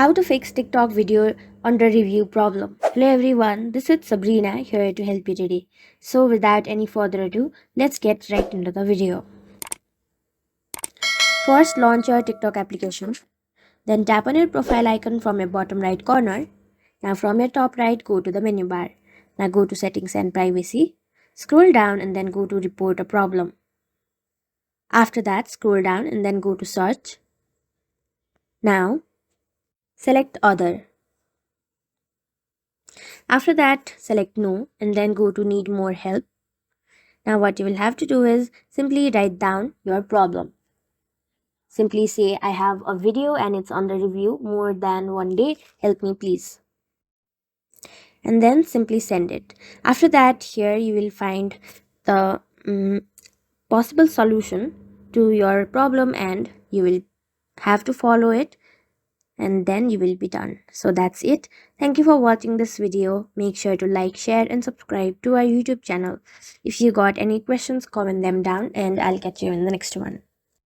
How to fix TikTok video under review problem. Hello everyone, this is Sabrina here to help you today. So without any further ado, let's get right into the video. First, launch your TikTok application. Then tap on your profile icon from your bottom right corner. Now from your top right, go to the menu bar. Now go to settings and privacy. Scroll down and then go to report a problem. After that, scroll down and then go to search. Now select other. After that, select no and then go to need more help. Now what you will have to do is simply write down your problem. Simply say, I have a video and it's under review more than 1 day, help me please. And then simply send it. After that, here you will find the possible solution to your problem and you will have to follow it and then you will be done. So that's it. Thank you for watching this video. Make sure to like, share and subscribe to our YouTube channel. If you got any questions, comment them down and I'll catch you in the next one.